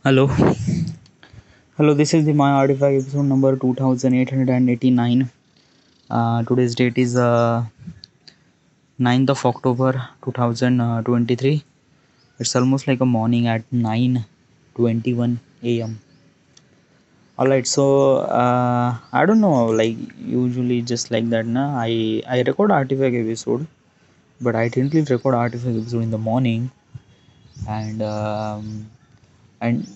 Hello. Hello, this is the My Artifact episode number 2889. Today's date is 9th of October 2023. It's almost like a morning at 9:21 a.m. Alright, so I don't know, like usually just like that, na. I record Artifact episode, but I didn't really record Artifact episode in the morning, and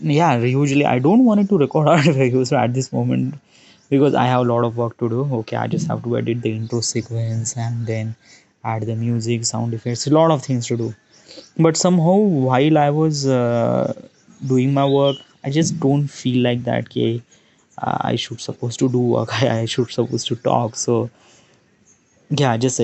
yeah, usually I don't want it to record Artifact episode at this moment because I have a lot of work to do. Okay, I just have to edit the intro sequence and then add the music, sound effects, a lot of things to do. But somehow while I was doing my work, I just don't feel like that. Okay, I should supposed to do work. I should supposed to talk. So yeah, I just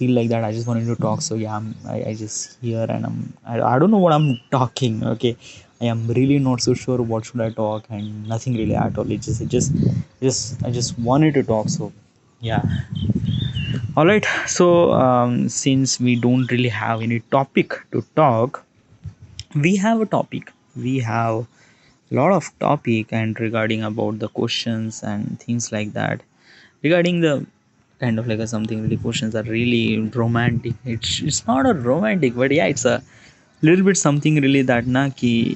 feel like that I just wanted to talk. So yeah, I just here and I don't know what I'm talking. Okay, I am really not so sure what should I talk and nothing really at all. I just wanted to talk. So yeah, all right. So since we don't really have any topic to talk, we have a topic. We have a lot of topic and regarding about the questions and things like that, regarding the kind of like a something really questions are really romantic. It's not a romantic, but yeah, it's a little bit something really that na ki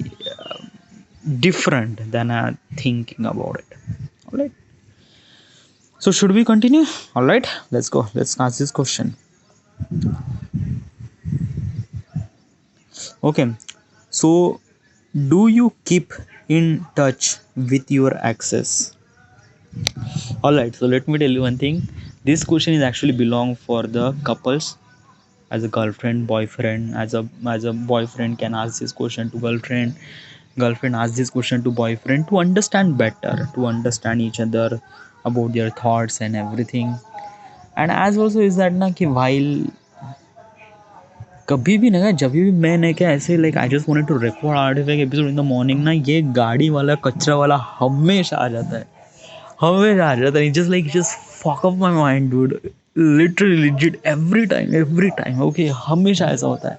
different than thinking about it. All right, so should we continue? All right, let's go, let's ask this question. Okay, so do you keep in touch with your exes? All right, so let me tell you one thing. This question is actually belong for the couples, as a girlfriend boyfriend, as a boyfriend can ask this question to girlfriend, girlfriend ask this question to boyfriend to understand better, to understand each other about their thoughts and everything. And as also is that ना कि while कभी भी ना जब भी मैंने क्या ऐसे like I just wanted to record artifact episode in the morning ना, ये गाड़ी वाला कचरा वाला हमेशा आ जाता है, हमेशा आ जाता है. Just fuck up my mind dude, literally legit every time. Okay, हमेशा ऐसा होता है.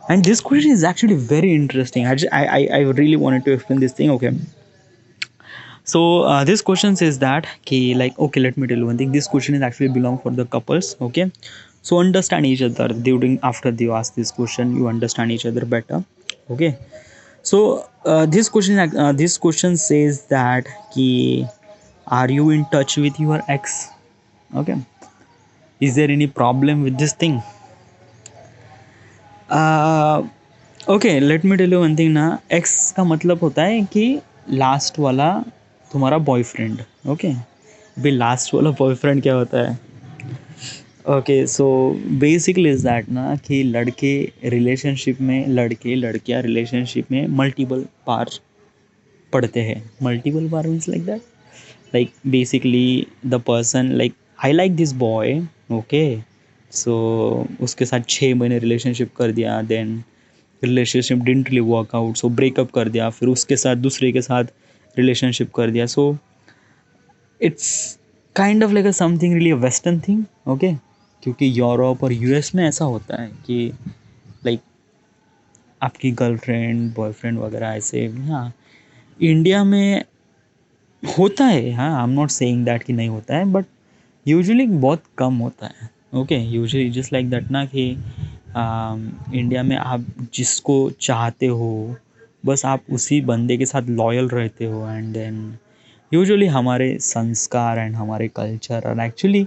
And this question is actually very interesting. I really wanted to explain this thing. Okay, so this question says that okay, like okay, let me tell you one thing. This question is actually belong for the couples. Okay, so understand each other during after you ask this question, you understand each other better. Okay, so this question says that ki, are you in touch with your ex? Okay, is there any problem with this thing? Okay, let me tell you one thing ना. Ex का मतलब होता है कि last वाला तुम्हारा boyfriend. Okay, अभी last वाला बॉयफ्रेंड क्या होता है? Okay, so basically is that ना कि लड़के रिलेशनशिप में, लड़के लड़कियां रिलेशनशिप में मल्टीपल बार पढ़ते हैं. Multiple bar means like that, like basically the person like I like this boy. Okay, so उसके साथ 6 महीने रिलेशनशिप कर दिया, then relationship didn't really work out, so breakup कर दिया, फिर उसके साथ दूसरे के साथ रिलेशनशिप कर दिया. So it's kind of like a something really western thing. Okay, क्योंकि यूरोप और यूएस में ऐसा होता है कि लाइक आपकी गर्लफ्रेंड बॉयफ्रेंड वगैरह ऐसे. हाँ, इंडिया में होता है. हाँ, I am not saying that कि नहीं होता है, बट यूजुअली बहुत कम होता है. Okay, usually just like that ना कि इंडिया में आप जिसको चाहते हो बस आप उसी बंदे के साथ लॉयल रहते हो. एंड देन यूजुअली हमारे संस्कार एंड हमारे culture are actually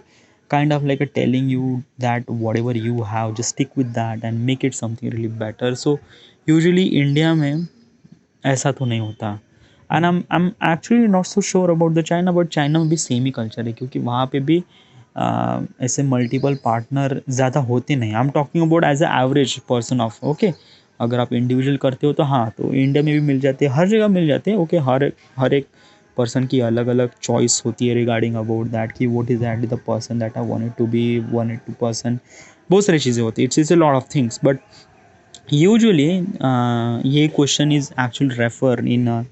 kind of like a telling you that whatever you have just stick with that and make it something really better. So usually India में ऐसा तो नहीं होता. And I am actually not so sure about the China, but China में भी same ही culture है, क्योंकि वहाँ पे भी ऐसे मल्टीपल पार्टनर ज़्यादा होते नहीं. I am talking about as a average person of. Okay, अगर आप इंडिविजुअल करते हो तो हाँ, तो इंडिया में भी मिल जाते हैं, हर जगह मिल जाते हैं. ओके, हर एक पर्सन की अलग अलग चॉइस होती है रिगार्डिंग अबाउट दैट कि what is that the person that I wanted to be, wanted to person. बहुत सारी चीज़ें होती है. It's a lot of things, but usually ये question is actually refer in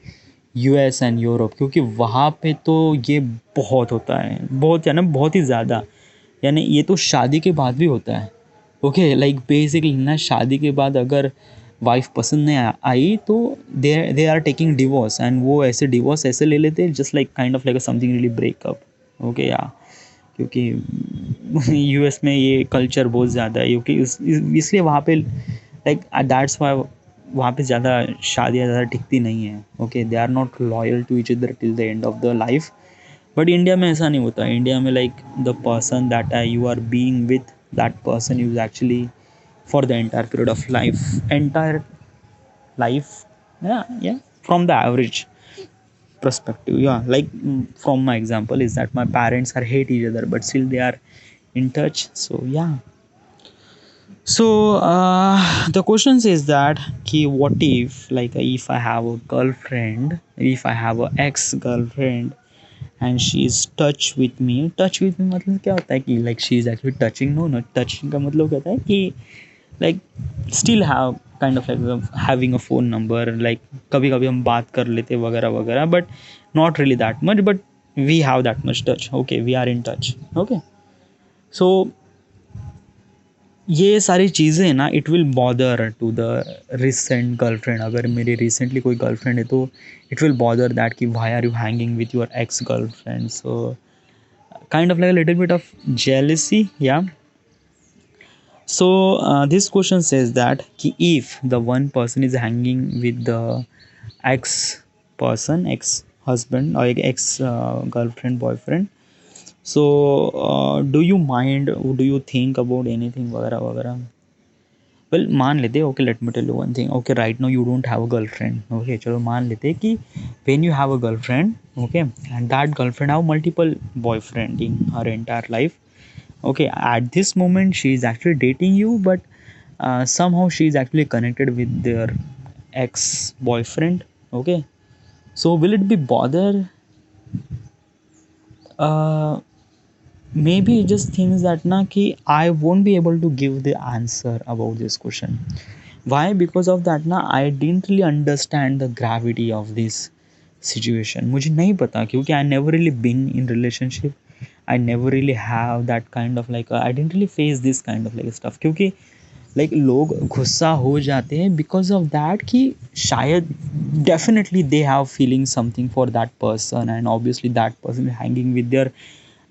US and Europe, क्योंकि वहाँ पे तो ये बहुत होता है, बहुत है ना, बहुत ही ज़्यादा. यानी ये तो शादी के बाद भी होता है. ओके, लाइक बेसिकली ना शादी के बाद अगर वाइफ पसंद नहीं आई तो they are taking divorce, and वो ऐसे डिवोर्स ऐसे ले लेते हैं just like kind of like something really breakup. Okay yeah, क्योंकि यूएस में ये कल्चर बहुत ज़्यादा है, क्योंकि इसलिए वहाँ पे लाइक दैट्स वाई वहाँ पे ज़्यादा शादियाँ ज़्यादा टिकती नहीं है। Okay, they are not loyal to each other till the end of the life. But India में ऐसा नहीं होता। इंडिया में like the person that you are being with, that person is actually for the entire period of life, entire life. Yeah, from the average perspective, yeah, like from my example is that my parents are hate each other but still they are in touch. So yeah, so the question says that ki what if, like if I have a girlfriend, if I have a ex girlfriend and she is touch with me मतलब क्या होता है कि like she is actually touching, no not touching का मतलब कहता है कि like still have kind of like having a phone number, like कभी कभी हम बात कर लेते वगैरह वगैरह, but not really that much, but we have that much touch. Okay, we are in touch. Okay, so ये सारी चीज़ें ना it will bother to the recent girlfriend. अगर मेरी रिसेंटली कोई गर्लफ्रेंड है तो इट विल बॉदर दैट कि why are you hanging with your ex girlfriend. So kind of like a little bit of jealousy, yeah. So this question says that ki if the one person is hanging with the ex person, ex husband or ex girlfriend boyfriend, so do you mind, do you think about anything वगैरह वगैरह। Well मान लेते, okay let me tell you one thing. Okay right now you don't have a girlfriend. Okay चलो मान लेते कि when you have a girlfriend, okay and that girlfriend have multiple boyfriend in her entire life. Okay, at this moment she is actually dating you, but somehow she is actually connected with their ex boyfriend. Okay, so will it be bother? uh, Maybe it just thinks that na ki I won't be able to give the answer about this question. Why? Because of that na I didn't really understand the gravity of this situation. मुझे नहीं पता क्योंकि I never really been in relationship. I never really have that kind of like I didn't really face this kind of like stuff, क्योंकि like लोग गुस्सा हो जाते हैं बिकॉज ऑफ दैट कि शायद definitely they have feeling something for that person and obviously that person hanging with their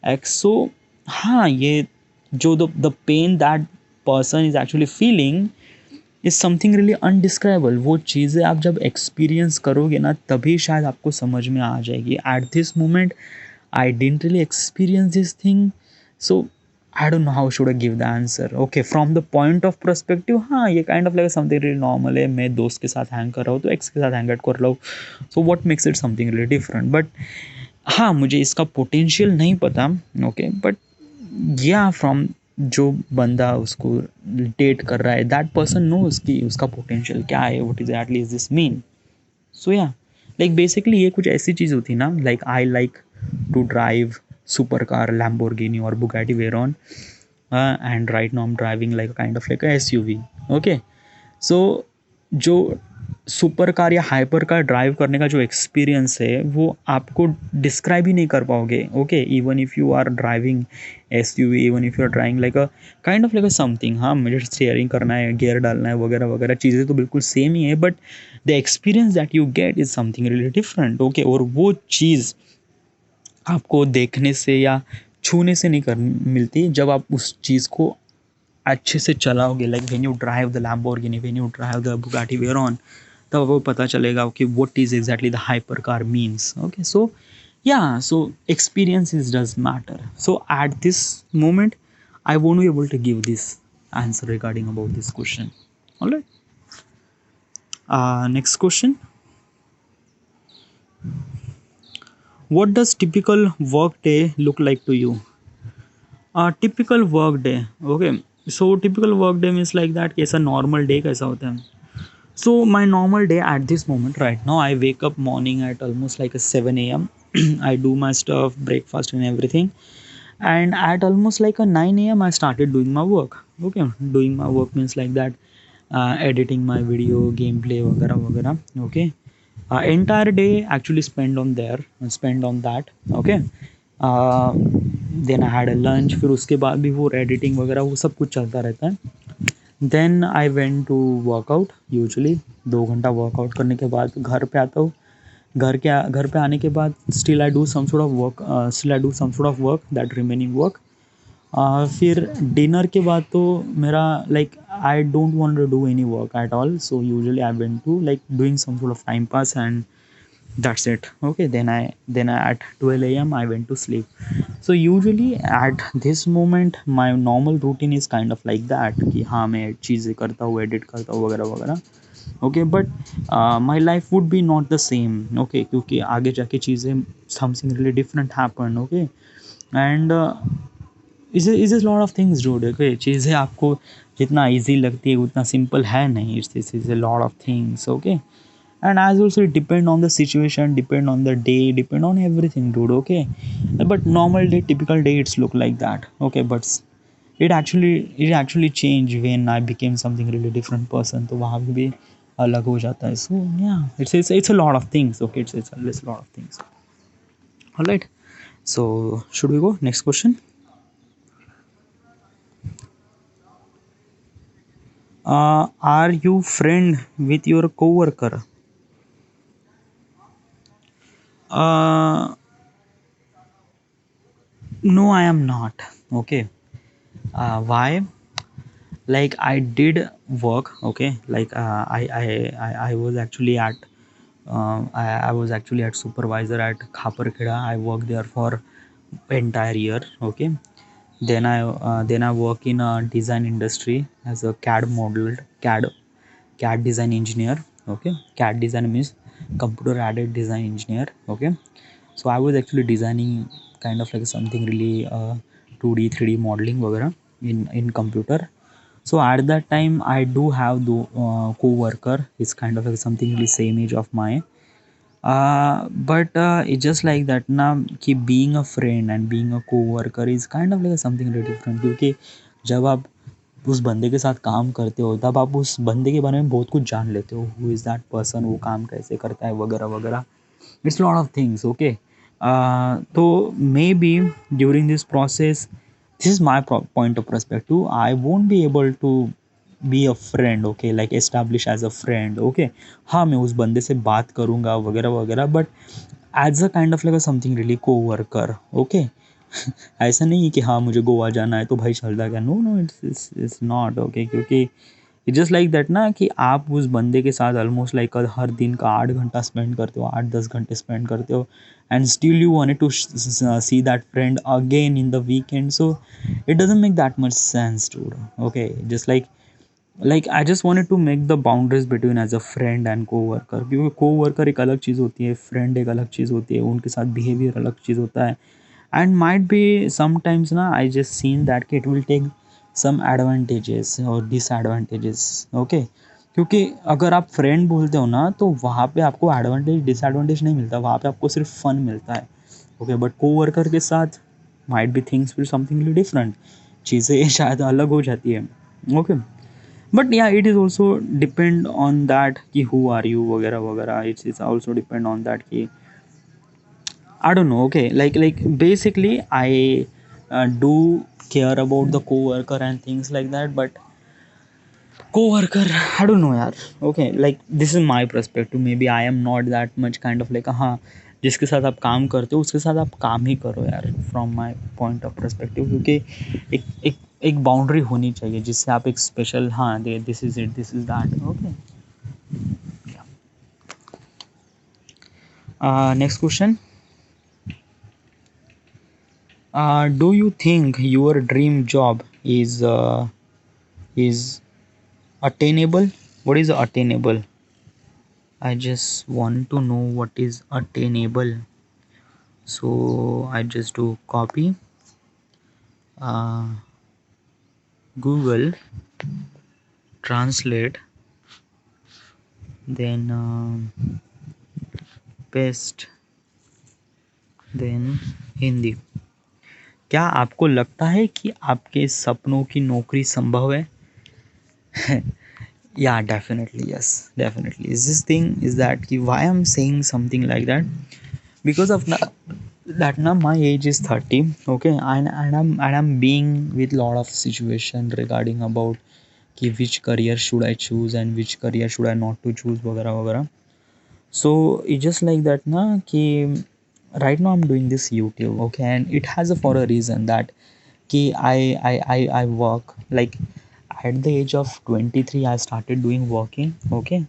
ex. So हाँ, ये जो the pain that person is actually feeling is something really undescribable. वो चीज़ें आप जब experience करोगे ना तभी शायद आपको समझ में आ जाएगी। At this moment I didn't really experience this thing, so I don't know how should I give the answer. Okay, from the point of perspective, हाँ ये kind of like something really normal है। मैं दोस्त के साथ hang कर रहा हूँ तो एक्स के साथ हैंग कर रहा हूँ, so what makes it something really different? But हाँ मुझे इसका पोटेंशियल नहीं पता। ओके बट या फ्रॉम जो बंदा उसको डेट कर रहा है दैट पर्सन नो उसकी उसका पोटेंशियल क्या है, what is actually is this mean. So yeah like basically ये कुछ ऐसी चीज़ होती है ना, like I like to drive super car Lamborghini or Bugatti Veyron, and right now I'm driving like a kind of like a SUV. Okay, so जो super car या hyper car drive करने का जो एक्सपीरियंस है वो आपको describe ही नहीं कर पाओगे। Okay, even if you are driving SUV, even if you are driving like a kind of like a something, हाँ मुझे स्टीयरिंग करना है, गियर डालना है वगैरह वगैरह, चीज़ें तो बिल्कुल सेम ही है, but the experience that you get is something really different. Okay, और वो चीज़ आपको देखने से या छूने से नहीं कर मिलती, जब आप उस चीज़ को अच्छे से चलाओगे, like when you drive the Lamborghini, when you drive the Bugatti Veyron, तब वो पता चलेगा कि what is exactly the hyper car means. Okay, so yeah so experiences does matter. So at this moment I won't be able to give this answer regarding about this question. All right, next question. What does typical work day look like to you? Typical work day. Okay, so typical work day means like that कैसा normal day कैसा होता है। So my normal day at this moment right now, I wake up morning at almost like a 7 a.m. I do my stuff, breakfast and everything, and at almost like a 9 a.m. I started doing my work. Okay, doing my work means like that editing my video, gameplay वगैरह वगैरह। Okay, entire day actually spend on that. Okay, then I had a lunch, फिर उसके बाद भी वो editing वगैरह वो सब कुछ चलता रहता है। Then I went to workout usually 2 घंटा वर्कआउट करने के बाद घर पे आता हूँ. घर पे आने के बाद still I do some sort of work, that remaining work. फिर डिनर के बाद तो मेरा like I don't want to do any work at all, so usually I went to like doing some sort of time pass and that's it. Okay, then I at 12 a.m. I went to sleep. So usually at this moment my normal routine is kind of like that कि हाँ मैं चीज़ें करता हूँ, edit करता हूँ वगैरह वगैरह. Okay but my life would be not the same. Okay क्योंकि आगे जाके चीज़ें something really different happen. Okay and is is lot of things dude. Okay चीज़ें आपको जितना ईजी लगती है उतना सिंपल है नहीं. It's is a lot of things. Okay, and as also it depend on the situation, depend on the day, depend on everything dude. Okay, but normal day, typical day, it's look like that. Okay, but it actually changed when I became something really different person, तो वहाँ पे भी अलग हो जाता है. So yeah, it's a lot of things. Okay, it's a lot of things. All right, so should we go next question? Are you friend with your coworker? uh no, I am not. Okay, why? Like I did work. Okay, like I was actually at I was actually at supervisor at Khaparkheda. I worked there for entire year. Okay, then I work in a design industry as a CAD design engineer. Okay, CAD design means computer aided design engineer. Okay, so I was actually designing kind of like something really 2D 3D modeling वगैरह in computer. So at that time I do have the co-worker. It's kind of like something really same age of mine. But it's just like that ना कि being a friend and being a co-worker is kind of like something really different. क्योंकि जब आप उस बंदे के साथ काम करते हो तब आप उस बंदे के बारे में बहुत कुछ जान लेते हो. हु इज़ दैट पर्सन, वो काम कैसे करता है वगैरह वगैरह. It's a lot of things. Okay, so maybe during this process, this is my point of perspective, I won't be able to be a friend. Okay, like establish as a friend. Okay, हाँ मैं उस बंदे से बात करूँगा वगैरह वगैरह, but as a kind of like something really coworker. Okay ऐसा नहीं है कि हाँ मुझे गोवा जाना है तो भाई चलता क्या. No no, it's not. Okay क्योंकि इट्स जस्ट लाइक दैट ना कि आप उस बंदे के साथ ऑलमोस्ट लाइक हर दिन का 8 घंटा स्पेंड करते हो, 8-10 घंटे स्पेंड करते हो, and still you wanted to see that friend again in the weekend. So it doesn't make that much sense dude. Okay just like I just wanted to make the boundaries between as a friend and coworker. क्योंकि coworker एक अलग चीज़ होती है, friend एक अलग चीज़ होती है, उनके साथ बिहेवियर अलग चीज़ होता है. एंड माइट बी समटाइम्स ना आई जस्ट सीन दैट कि it will take some advantages और डिसएडवांटेजेस. ओके क्योंकि अगर आप फ्रेंड बोलते हो ना तो वहाँ पे आपको एडवांटेज डिसएडवांटेज नहीं मिलता, वहाँ पे आपको सिर्फ फन मिलता है. ओके बट कोवर्कर के साथ might be things will something different, चीज़ें शायद अलग हो जाती है. ओके बट या it is also depend on that कि हु आर यू वगैरह वगैरह. It's also depend on that कि I don't know. Okay, like basically I do care about the coworker and things like that, but coworker I don't know यार. Okay, like this is my perspective. Maybe I am not that much kind of like हाँ जिसके साथ आप काम करते हो उसके साथ आप काम ही करो यार. From my point of perspective, क्योंकि एक एक एक बाउंड्री होनी चाहिए जिससे आप एक स्पेशल हाँ they this is it this is that. Okay next question. Do you think your dream job is attainable? What is attainable? I just want to know what is attainable. So I just do copy, uh, Google Translate, then paste, then Hindi. क्या आपको लगता है कि आपके सपनों की नौकरी संभव है? Yeah, definitely, yes, definitely. Is this thing is that why I'm saying something like that, because of that now my age is 30. Okay, and I'm being with lot of situation regarding about कि which career should I choose and which career should I not to choose वगैरह वगैरह. So it's just like that na कि right now I'm doing this YouTube, okay, and it has a for a reason that कि I work like at the age of 23 I started doing working, okay,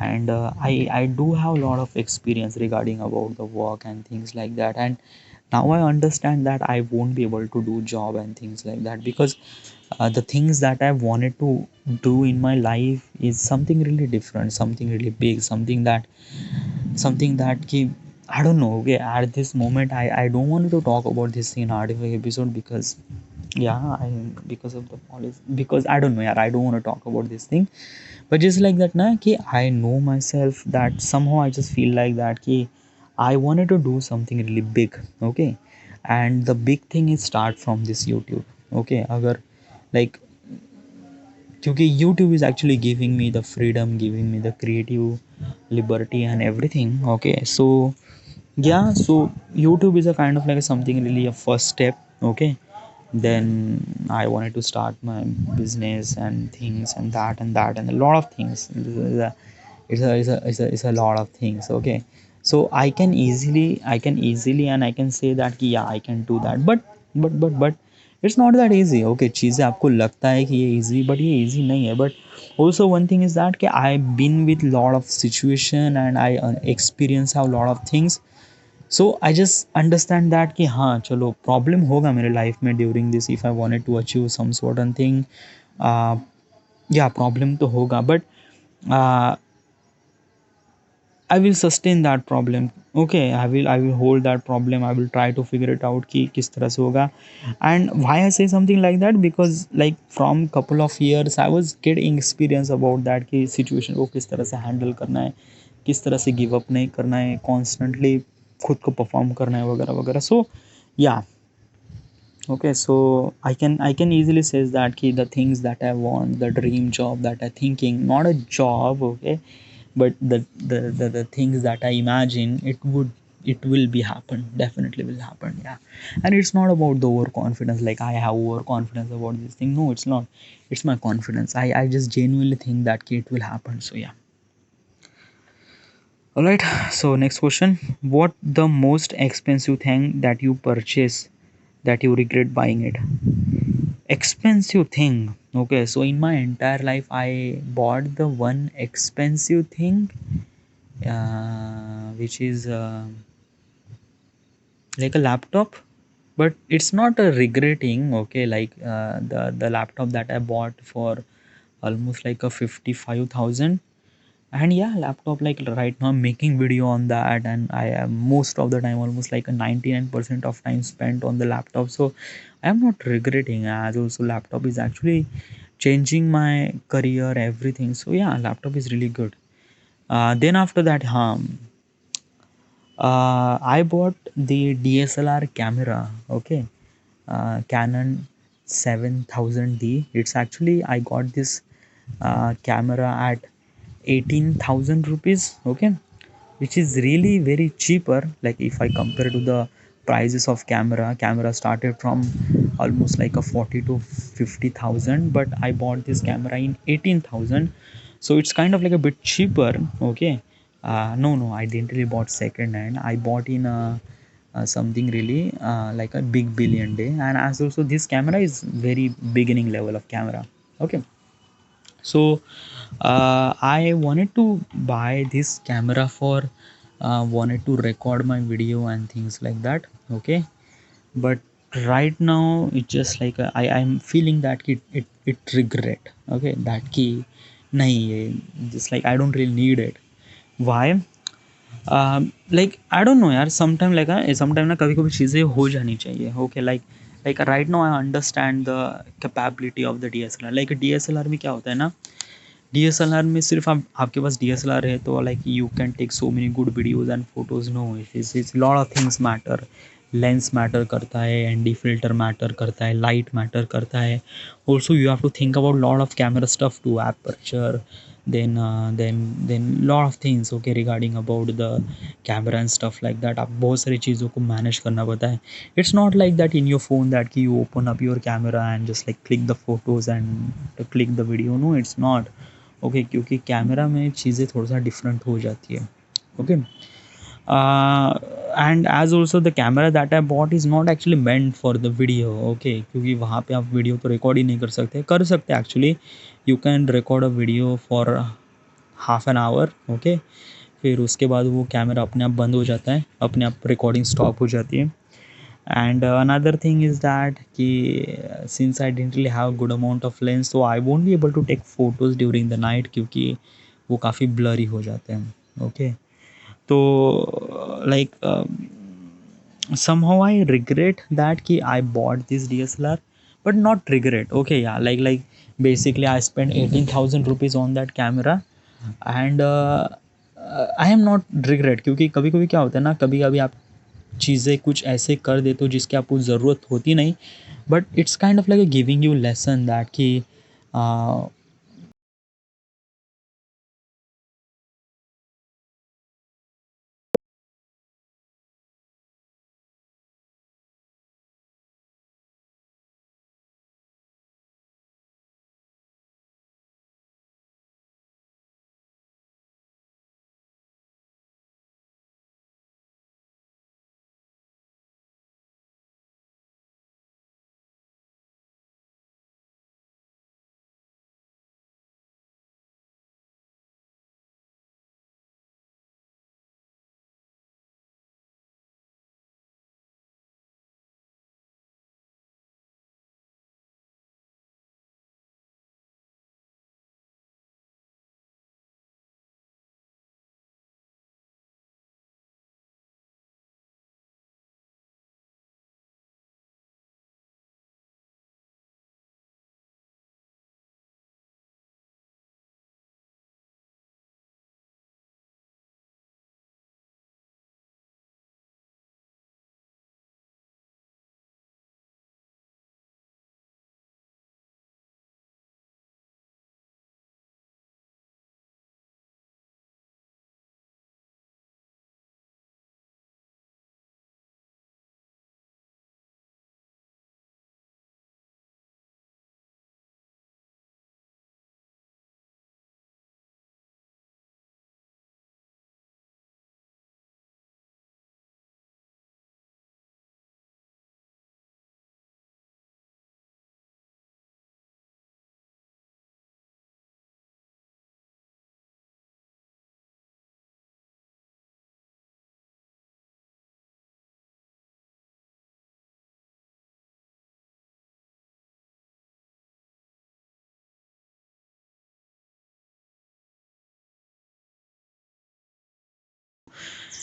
and I do have a lot of experience regarding about the work and things like that, and now I understand that I won't be able to do job and things like that because the things that I wanted to do in my life is something really different, something really big, something that ki, I don't know, okay, at this moment I don't want to talk about this in artificial episode because yeah, I because of the policy, because I don't know, yeah, I don't want to talk about this thing, but just like that na ki I know myself that somehow I just feel like that ki I wanted to do something really big, okay, and the big thing is start from this YouTube, okay, agar like क्योंकि YouTube is actually giving me the freedom, giving me the creative liberty and everything, okay, so yeah, so YouTube is a kind of like something really a first step, okay, then I wanted to start my business and things and a lot of things. It's a lot of things, okay, so I can easily and I can say that कि yeah I can do that, but it's not that easy, okay, चीज़ें आपको लगता है कि ये easy but ये easy नहीं है, but also one thing is that कि I've been with lot of situation and I experience how lot of things, so I just understand that कि हाँ चलो प्रॉब्लम होगा मेरे लाइफ में during this if I wanted to achieve some certain thing, या problem तो होगा but I will sustain that problem, okay, I will hold that problem, I will try to figure it out कि किस तरह से होगा. And why I say something like that because like from couple of years I was getting experience about that कि situation को किस तरह से handle करना है, किस तरह से give up नहीं करना है, constantly खुद को perform करना है वगैरह वगैरह. So yeah, okay, so I can easily say that कि the things that I want, the dream job that I thinking, not a job, okay, but the things that I imagine it will be happen, definitely will happen, yeah. And it's not about the overconfidence like I have overconfidence about this thing, no, it's not, it's my confidence. I just genuinely think that it will happen, so yeah. All right, so next question, what the most expensive thing that you purchase that you regret buying it? Expensive thing, okay, so in my entire life I bought the one expensive thing which is like a laptop, but it's not a regretting, okay, like the laptop that I bought for almost like a 55,000. And yeah, laptop like right now I'm making video on that and I am most of the time almost like a 99% of time spent on the laptop, so I am not regretting, as also laptop is actually changing my career everything, so yeah, laptop is really good. Then after that I bought the DSLR camera, okay, Canon 7000D. It's actually I got this camera at 18,000 rupees, okay, which is really very cheaper. Like if I compare to the prices of camera started from almost like a 40 to 50,000, but I bought this camera in 18,000, so it's kind of like a bit cheaper, okay. No, I didn't really bought second hand. I bought in something really like a big billion day, and as also this camera is very beginning level of camera, okay. So I wanted to buy this camera for wanted to record my video and things like that, okay, but right now it's just like I'm feeling that it regret, okay, that key nahi just like I don't really need it. Why? Like I don't no यार, sometime like sometime ना कभी कभी चीज़ें हो जानी चाहिए, okay, like right now I understand the capability of the DSLR. Like DSLR में क्या होता है ना, DSLR में सिर्फ आपके पास DSLR है तो like you can take so many good videos and photos, no, it's lot of things matter. Lens matter करता है, ND फिल्टर मैटर करता है, लाइट मैटर करता है, also you have to think about lot of camera stuff too, aperture, then lot of things, okay, regarding about the camera and stuff like that. आप बहुत सारी चीज़ों को मैनेज करना पड़ता है. It's not like that in your phone that कि you open up your camera and just like click the photos and click the video. No, it's not. Okay, क्योंकि कैमरा में चीज़ें थोड़ा सा डिफरेंट हो जाती है. Okay. uh, and as also the camera that I bought is not actually meant for the video. Okay, क्योंकि वहाँ पे आप वीडियो तो रिकॉर्ड ही नहीं कर सकते actually. You can record a video for half an hour. Okay, फिर उसके बाद वो कैमरा अपने आप बंद हो जाता है, अपने आप रिकॉर्डिंग स्टॉप हो जाती है. And another thing is that कि since I don't really have good amount of lens, तो I won't be able to take photos during the night, क्योंकि वो काफ़ी ब्लरी हो जाते हैं. ओके, तो like somehow I regret that ki I bought this DSLR, but not regret. Okay, yeah, like basically I spent 18,000 rupees on that camera, and I am not regret, क्योंकि कभी कभी क्या होता है ना, कभी कभी आप चीज़ें कुछ ऐसे कर देते हो जिसकी आपको ज़रूरत होती नहीं, but it's kind of like giving you lesson that कि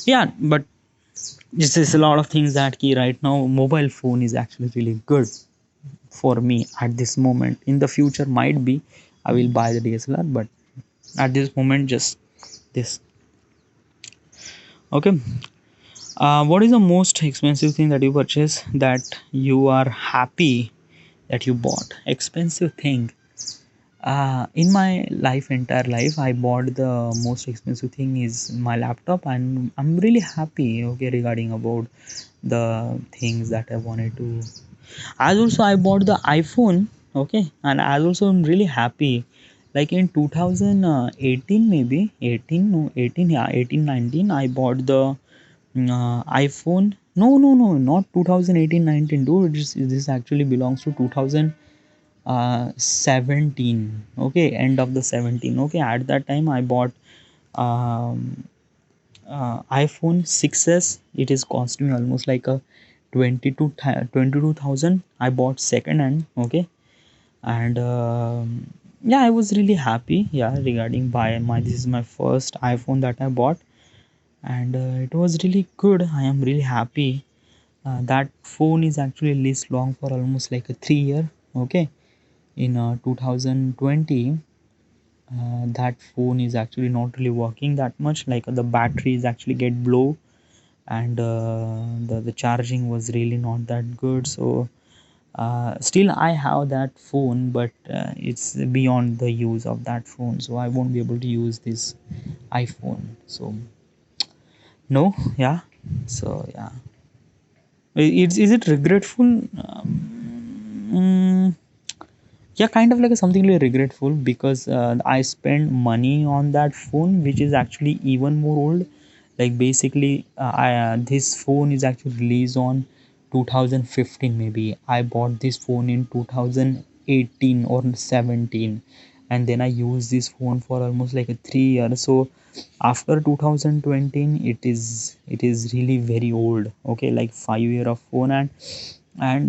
yeah, but this is a lot of things that key right now mobile phone is actually really good for me at this moment. In the future might be I will buy the DSLR, but at this moment just this. Okay, what is the most expensive thing that you purchase that you are happy that you bought? Expensive thing, in my life, entire life, I bought the most expensive thing is my laptop, and I'm really happy, okay, regarding about the things that I wanted to. As also I bought the iPhone, okay, and as also I'm really happy. Like in 2018, maybe 18, no 18, yeah, 18 19, I bought the iPhone. No, no, no, not 2018 19, dude. This actually belongs to 2000 17. Okay, end of the 17. Okay, at that time I bought um, iPhone 6s. It is costing me almost like a 22,000. I bought second hand. Okay, and yeah, I was really happy, yeah, regarding buy my this is my first iPhone that I bought, and it was really good. I am really happy. That phone is actually list long for almost like a 3 year. Okay, in 2020, that phone is actually not really working that much, like the battery is actually get blow, and the charging was really not that good. So Still I have that phone, but it's beyond the use of that phone, so I won't be able to use this iPhone. So no, yeah. So yeah, is it regretful? Mm, yeah, kind of like something really regretful, because I spent money on that phone which is actually even more old. Like basically this phone is actually released on 2015. Maybe I bought this phone in 2018 or 17, and then I used this phone for almost like a 3 years. So after 2020 it is really very old, okay, like 5 year of phone. And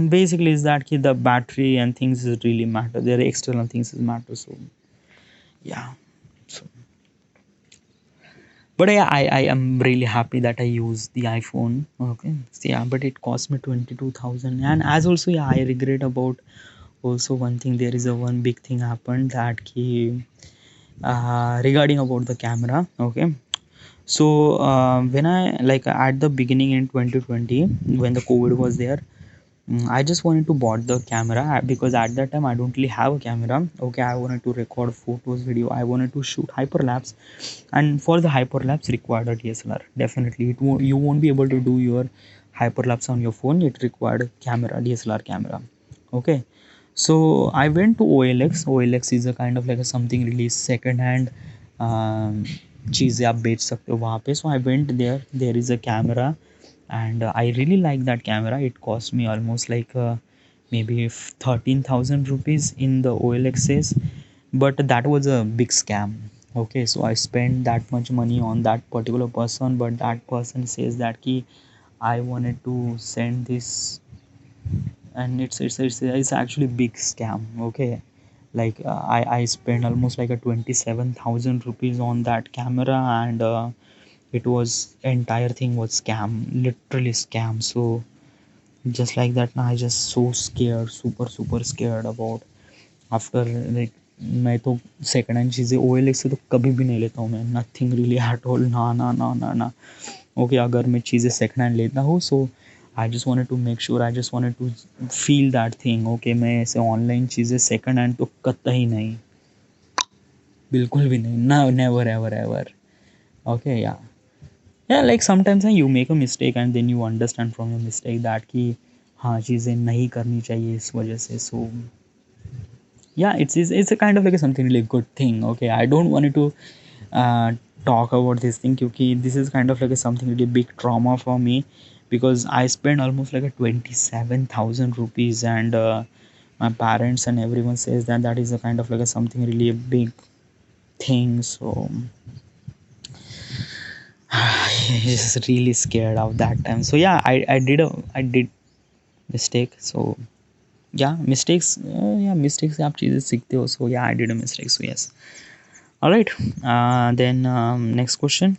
basically is that the battery and things is really matter, their external things is matter. So yeah. So but I am really happy that I use the iPhone. Okay. So yeah, but it cost me 22,000. And as also, yeah, I regret about also one thing. There is a one big thing happened that regarding about the camera. Okay. So when I, like, at the beginning in 2020 when the COVID was there, I just wanted to bought the camera, because at that time I don't really have a camera. Okay, I wanted to record photos, video. I wanted to shoot hyperlapse, and for the hyperlapse required a DSLR. Definitely, you won't be able to do your hyperlapse on your phone. It required camera, DSLR camera. Okay, so I went to OLX. OLX is a kind of like a something really second hand चीज़ें आप बेच सकते हो वहाँ पे. So I went there. There is a camera, and I really like that camera. It cost me almost like maybe 13,000 rupees in the OLXs, but that was a big scam. Okay, so I spent that much money on that particular person, but that person says that ki I wanted to send this, and it's actually big scam. Okay, like I spent almost like a 27,000 rupees on that camera, and it was entire thing was scam, literally scam. So just like that now I just so scared, super scared about after, like, मैं तो second hand चीज़ें OLX से तो कभी भी नहीं लेता हूँ मैं, नथिंग रियली एट ऑल, ना ना ना ना ना. ओके, अगर मैं चीज़ें सेकंड हैंड लेता हूँ, so I just wanted to make sure, I just wanted to feel that thing. Okay, मैं ऐसे ऑनलाइन चीज़ें सेकंड हैंड तो कतई नहीं, बिल्कुल भी नहीं, ना, नेवर एवर एवर. ओके, या like sometimes you make a mistake and then you understand from your mistake that कि हाँ चीज़ें नहीं करनी चाहिए इस वजह से. सो yeah, it's a kind of like a something really good thing. Okay, I don't want to uh, talk about this thing क्योंकि this is kind of like a something really big trauma for me, because I spent almost like a 27,000 rupees, and my parents and everyone says that that is a kind of like a something really a big thing. So he's really scared of that time. So yeah, I did mistake. So yeah, mistakes, yeah, mistakes से आप चीज़ें सीखते हो. So yeah, I did a mistake. So yes. All right. Then next question.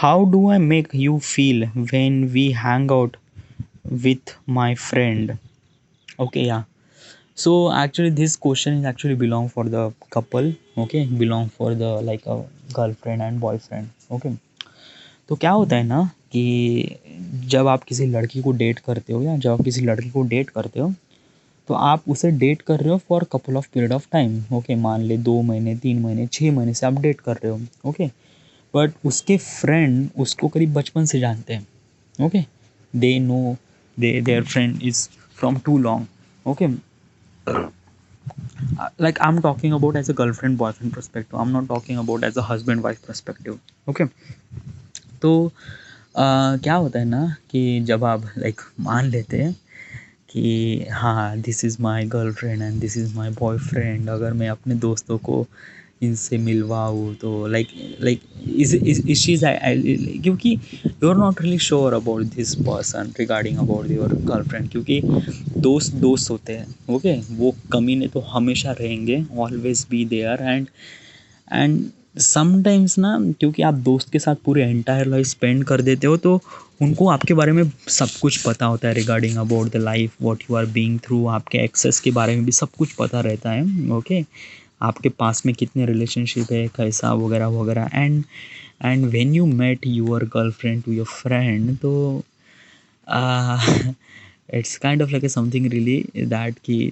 How do I make you feel when we hang out with my friend? Okay, yeah. So actually this question is actually belong for the couple. Okay, belong for the like a girlfriend and boyfriend. Okay. तो क्या होता है ना कि जब आप किसी लड़की को डेट करते हो, या जब आप किसी लड़की को डेट करते हो, तो आप उसे डेट कर रहे हो for couple of period of time. Okay, मान ले 2 महीने, 3 महीने, 6 महीने से आप डेट कर रहे हो. ओके, बट उसके फ्रेंड उसको करीब बचपन से जानते हैं. Okay, they know their friend is from too long. Okay, like I'm talking about as a girlfriend boyfriend perspective, I'm not talking about as a husband wife perspective. Okay, तो क्या होता है ना कि जब आप लाइक मान लेते हैं कि हाँ this is my girlfriend and this is my boyfriend, अगर मैं अपने दोस्तों को इनसे मिलवाऊँ तो लाइक लाइक इस चीज़ क्योंकि you are not really sure about this person regarding about your girlfriend, क्योंकि दोस्त दोस्त होते हैं. ओके, वो कमीने तो हमेशा रहेंगे, always be there. And sometimes ना, क्योंकि आप दोस्त के साथ पूरे एंटायर लाइफ स्पेंड कर देते हो, तो उनको आपके बारे में सब कुछ पता होता है regarding about the life what you are being through. आपके एक्सेस के बारे में भी सब कुछ पता रहता है. ओके, आपके पास में कितने रिलेशनशिप है, कैसा वगैरह वगैरह। And when you met your girlfriend to your friend, तो it's kind of like something really that कि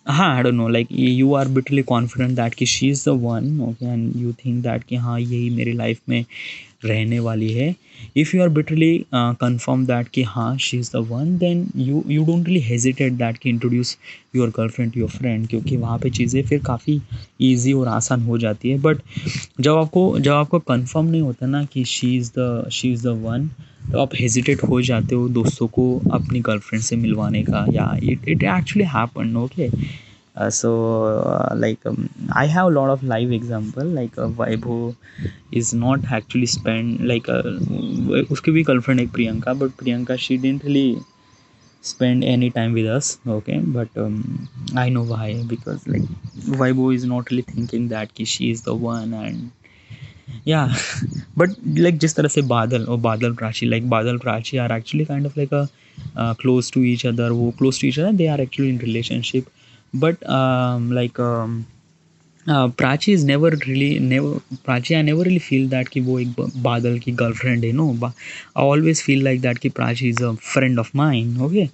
हाँ, I don't know, like you are bitly confident that कि she is the one, okay, and you think that कि हाँ यही मेरी life में रहने वाली है। If you are bitly confirm that कि हाँ she is the one, then you don't really hesitate that कि introduce your girlfriend to your friend, क्योंकि वहाँ पे चीज़ें फिर काफ़ी ईजी और आसान हो जाती है। बट जब आपको कन्फर्म नहीं होता ना कि शी इज़ द वन, तो आप हेजिटेट हो जाते हो दोस्तों को अपनी गर्लफ्रेंड से मिलवाने का। या it actually happen, okay. Like I have a lot of live example, like Vaibhav is not actually spend like उसकी भी गर्लफ्रेंड एक Priyanka, but Priyanka she didn't really spend any time with us, okay, but I know why, because like Vaibhav is not really thinking that कि she is the one, and yeah. But like जिस तरह से बादल और बादल Prachi, like बादल Prachi are actually kind of like a close to each other, वो close to each other, they are actually in relationship, but Prachi is never Prachi, I never really feel that कि वो एक बादल की गर्लफ्रेंड है, no. I always feel like that कि Prachi is a friend of mine, okay.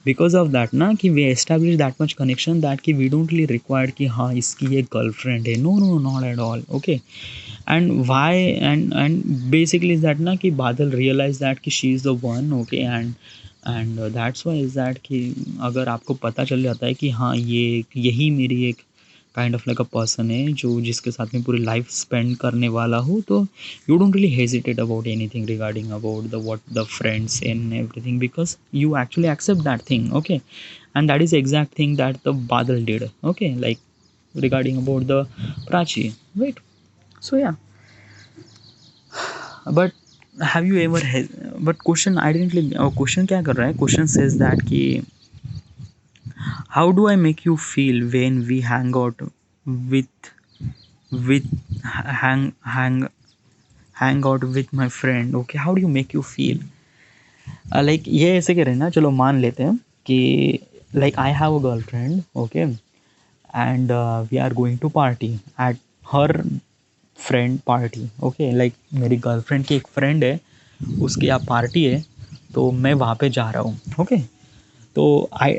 Because of that ना कि we establish that much connection that कि we don't really required कि हाँ इसकी एक गर्लफ्रेंड है, no no, not at all, okay. And why and basically is that ना कि बादल रियलाइज दैट कि she is the one, okay. And that's why is that कि अगर आपको पता चल जाता है कि हाँ यही मेरी एक kind of like a person है जो जिसके साथ में पूरी लाइफ स्पेंड करने वाला हूँ, तो you don't really hesitate about anything regarding about the what the friends and everything, because you actually accept that thing, okay. And that is the exact thing that the Badal did, okay, like regarding about the Prachi, right? So yeah, but have you ever but question I didn't really question क्या कर रहा है, question says that कि how do I make you feel when we hang out with hang out with my friend, okay, how do you make you feel? Like ये ऐसे कह रहे हैं ना, चलो मान लेते हैं कि like I have a girlfriend, okay, and we are going to party at her friend party, okay. Like मेरी गर्लफ्रेंड की एक फ्रेंड है, उसकी यहाँ पार्टी है, तो मैं वहाँ पे जा रहा हूँ, ओके। तो I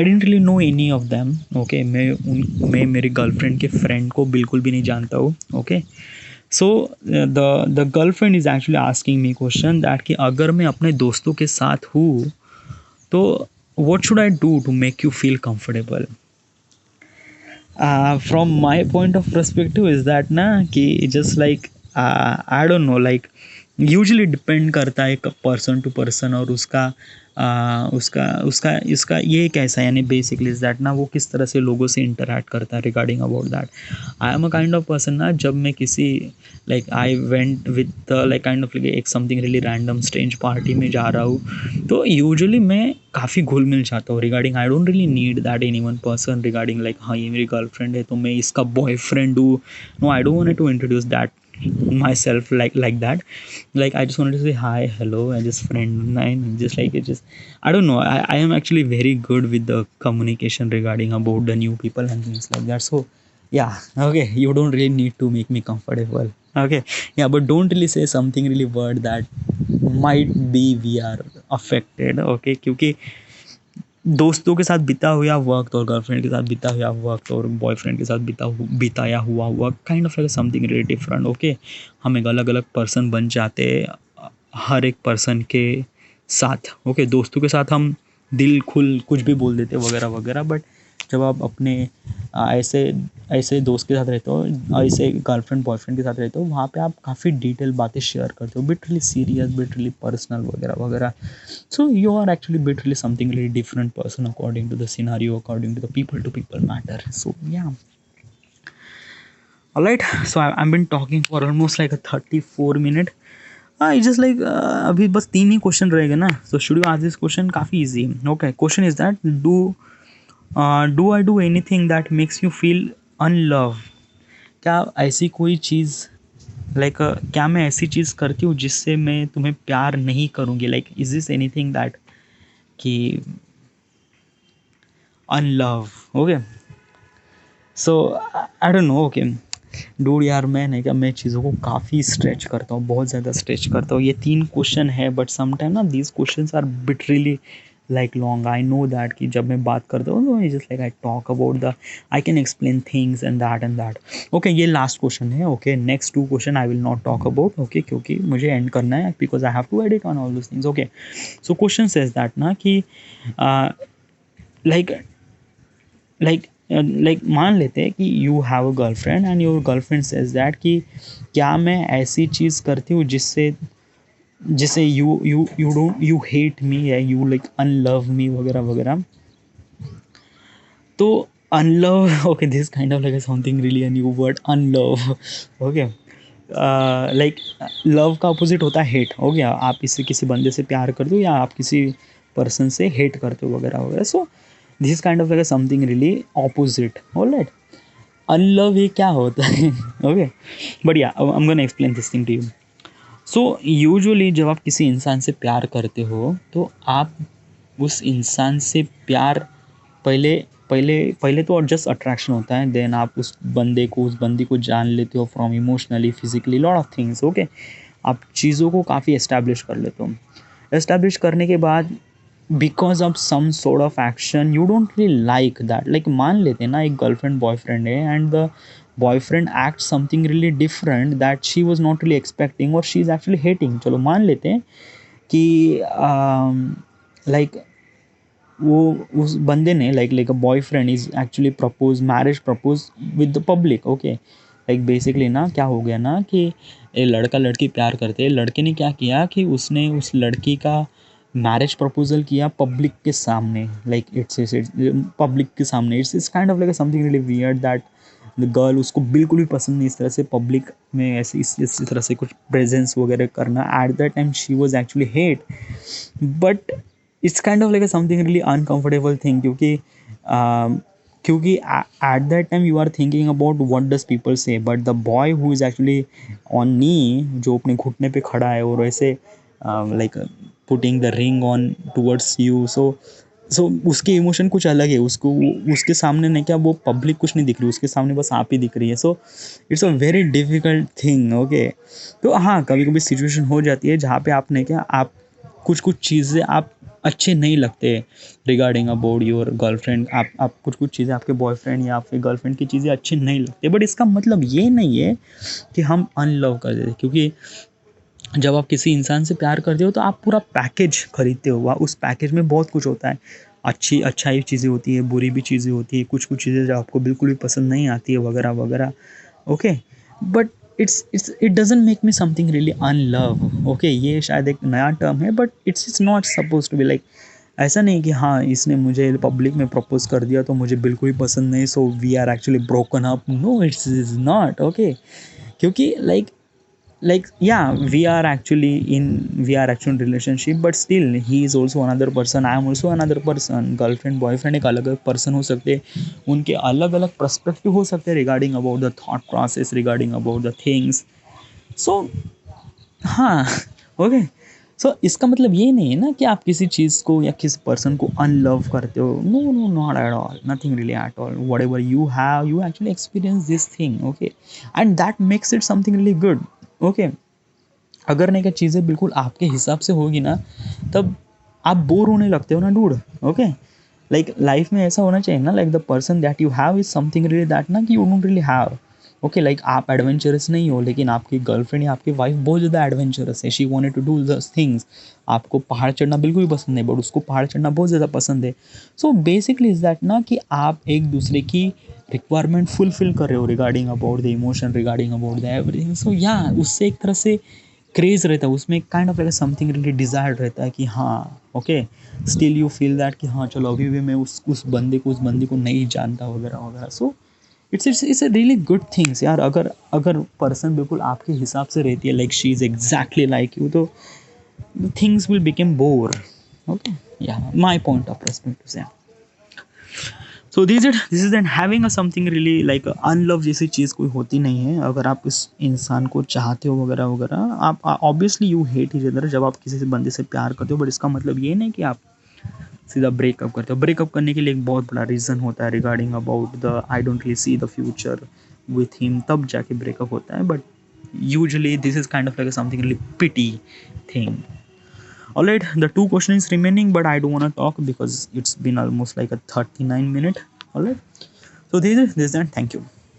don't really know any of them, okay. मैं मेरी गर्लफ्रेंड के फ्रेंड को बिल्कुल भी नहीं जानता हूँ, okay. So the girlfriend is actually asking me question that कि अगर मैं अपने दोस्तों के साथ हूँ तो what should I do to make you feel comfortable? From my point of perspective is that ना कि just like I don't know, like usually depend करता है पर्सन टू पर्सन, और उसका उसका उसका इसका ये कैसा, यानी बेसिकली इज दैट ना वो किस तरह से लोगों से इंटरेक्ट करता है regarding about that. I am a kind of person ना, जब मैं किसी like I went with like kind of एक something really random strange party में जा रहा हूँ, तो यूजुअली मैं काफ़ी घुल मिल जाता हूँ regarding, I don't really need that any one person regarding like हाँ ये मेरी गर्लफ्रेंड है तो मैं इसका बॉयफ्रेंड हूँ, no, I don't want to introduce that myself like that. Like I just wanted to say hi, hello, I just friend nine, just like it just I don't know, I am actually very good with the communication regarding about the new people and things like that. So yeah, okay, you don't really need to make me comfortable, okay. Yeah, but don't really say something really word that might be we are affected, okay, क्योंकि दोस्तों के साथ बिता हुआ वक्त और girlfriend के साथ बिता हुआ वक्त और बॉयफ्रेंड के साथ बिताया हुआ वक्त kind of like something really different, okay. हम एक अलग अलग पर्सन बन जाते हैं हर एक पर्सन के साथ, ओके। दोस्तों के साथ हम दिल खुल कुछ भी बोल देते वगैरह वगैरह, बट जब आप अपने ऐसे ऐसे दोस्त के साथ रहते हो, ऐसे गर्लफ्रेंड बॉयफ्रेंड के साथ रहते हो, वहाँ पे आप काफ़ी डिटेल बातें शेयर करते हो, bit really serious, bit really personal वगैरह वगैरह। So you are actually literally something really different person according to the scenario, according to the people to people matter. So yeah. All right. So I've been talking for almost like a 34 minute. It's just like अभी बस 3 ही question रहेगा ना. So should you ask this question? काफ़ी easy. Okay. Question is that do I do anything that makes you feel unloved? क्या ऐसी कोई चीज़ like क्या मैं ऐसी चीज़ करती हूँ जिससे मैं तुम्हें प्यार नहीं करूँगी? Like is this anything that कि unlove, okay. So I don't know. Okay dude यार, मैं नहीं क्या, मैं चीज़ों को काफ़ी स्ट्रेच करता हूँ, बहुत ज़्यादा स्ट्रेच करता हूँ। ये 3 क्वेश्चन है बट समटाइम ना these questions are bit really like long. I know that कि जब मैं बात करता हूँ तो just like I talk about the, I can explain things and that and that. Okay ये लास्ट क्वेश्चन है। Okay next 2 question I will not talk about. Okay क्योंकि मुझे एंड करना है, because I have to edit on all those things. Okay so question says that ना कि like like मान लेते हैं कि you have a girlfriend and your girlfriend says that कि क्या मैं ऐसी चीज़ करती हूँ जिससे जिससे you don't, you hate me या यू लाइक अनलव मी वगैरह वगैरह। तो unlove, okay this kind of like something really a new word, unlove. Okay like love का अपोजिट होता है हेट। हो गया, आप किसी किसी बंदे से प्यार करते हो या आप किसी पर्सन से हेट करते हो वगैरह वगैरह। So this kind of like something really opposite. Alright, unlove ये क्या होता है? Okay but yeah I am gonna explain this thing to you. So usually जब आप किसी इंसान से प्यार करते हो तो आप उस इंसान से प्यार, पहले पहले पहले तो जस्ट अट्रैक्शन होता है, देन आप उस बंदे को, उस बंदी को जान लेते हो from emotionally, physically, lot of things. Okay आप चीज़ों को काफ़ी एस्टैब्लिश कर लेते हो। एस्टैब्लिश करने के बाद because of some sort of action you don't really like that, like मान लेते हैं ना एक गर्लफ्रेंड बॉयफ्रेंड है and the boyfriend act something really different that she was not really expecting और शी इज़ एक्चुअली हेटिंग। चलो मान लेते हैं कि लाइक वो उस बंदे ने like a boyfriend is actually propose marriage propose with the public. Okay like basically ना क्या हो गया ना कि ये लड़का लड़की प्यार करते हैं, लड़के ने क्या किया कि उसने उस लड़की का मैरिज प्रपोजल किया पब्लिक के सामने, लाइक इट्स पब्लिक के सामने। It's kind of like something really weird that the girl, उसको बिल्कुल भी पसंद नहीं इस तरह से पब्लिक में ऐसे इस तरह से कुछ प्रेजेंस वगैरह करना। At that time she was actually hate, but it's kind of like something really uncomfortable thing क्योंकि क्योंकि at that time you are thinking about what does people say, but the boy who is actually on knee, जो अपने घुटने पे खड़ा है और ऐसे like putting the ring on towards you, so उसके इमोशन कुछ अलग है। उसको उसके सामने नहीं क्या, वो पब्लिक कुछ नहीं दिख रही, उसके सामने बस आप ही दिख रही है। So it's a very difficult thing. Okay तो हाँ कभी कभी सिचुएशन हो जाती है जहाँ पे आपने क्या, आप कुछ चीज़ें आप अच्छे नहीं लगते रिगार्डिंग अबाउट योर गर्लफ्रेंड, आप कुछ चीज़ें आपके बॉयफ्रेंड या आपके गर्लफ्रेंड की चीज़ें अच्छी नहीं लगती, बट इसका मतलब ये नहीं है कि हम अनलव कर देते। क्योंकि जब आप किसी इंसान से प्यार करते हो तो आप पूरा पैकेज खरीदते हो, उस पैकेज में बहुत कुछ होता है, अच्छाई चीज़ें होती है, बुरी भी चीज़ें होती है, कुछ चीज़ें जो आपको बिल्कुल भी पसंद नहीं आती है वगैरह वगैरह। Okay but it doesn't make me something really unlove. Okay ये शायद एक नया टर्म है but it's not suppose to be like, ऐसा नहीं कि हाँ इसने मुझे पब्लिक में प्रपोज कर दिया तो मुझे बिल्कुल ही पसंद नहीं, so we are actually broken up. No it's is not okay. क्योंकि like yeah we are actually in relationship but still he is also another person, I am also another person। Girlfriend boyfriend एक अलग अलग person हो सकते हैं, उनके अलग अलग पर्सपेक्टिव हो सकते हैं regarding about the thought process, regarding about the things. So हाँ ओके सो इसका मतलब ये नहीं है ना कि आप किसी चीज़ को या किसी पर्सन को अनलव करते हो। No no not at all, nothing really at all. Whatever you have you actually experience this thing. Okay and that makes it something really good. Okay अगर नहीं क्या चीज़ें बिल्कुल आपके हिसाब से होगी ना तब आप बोर होने लगते हो ना डूड। ओके लाइक लाइफ में ऐसा होना चाहिए ना, like the person that you have is something really that ना कि you don't really have. Okay like आप एडवेंचरस नहीं हो लेकिन आपकी गर्लफ्रेंड या आपकी वाइफ बहुत ज़्यादा एडवेंचरस है, शी वांटेड टू डू दस थिंग्स। आपको पहाड़ चढ़ना बिल्कुल भी पसंद नहीं बट उसको पहाड़ चढ़ना बहुत ज़्यादा पसंद है। सो बेसिकली इज दैट ना कि आप एक दूसरे की रिक्वायरमेंट फुलफिल कर रहे हो regarding about the emotion, regarding about the everything. So या उससे एक तरह से क्रेज़ रहता है, उसमें kind of like something really desired रहता है कि हाँ okay still you feel that कि हाँ चलो अभी भी मैं उस बंदे को, उस बंदी को नहीं जानता वगैरह वगैरह। So it's a really good things यार। अगर अगर पर्सन बिल्कुल आपके हिसाब से रहती है, like she is exactly like you, तो things will become bore. Okay या माई पॉइंट ऑफ पर्सपेक्टिव से। So this is than having a something really like unlove जैसी चीज़ कोई होती नहीं है। अगर आप इस इंसान को चाहते हो वगैरह वगैरह, आप obviously you hate each other जब आप किसी से बंदे से प्यार करते हो, बट इसका मतलब ये नहीं कि आप सीधा ब्रेकअप करते हो। ब्रेकअप करने के लिए एक बहुत बड़ा रीज़न होता है regarding about the I don't really see the future with him, तब जाके ब्रेकअप होता है। But usually this is kind of like something really pity thing. Alright, the two questions remaining, but I don't want to talk because it's been almost like a 39 minute. Alright, so this is that. Thank you.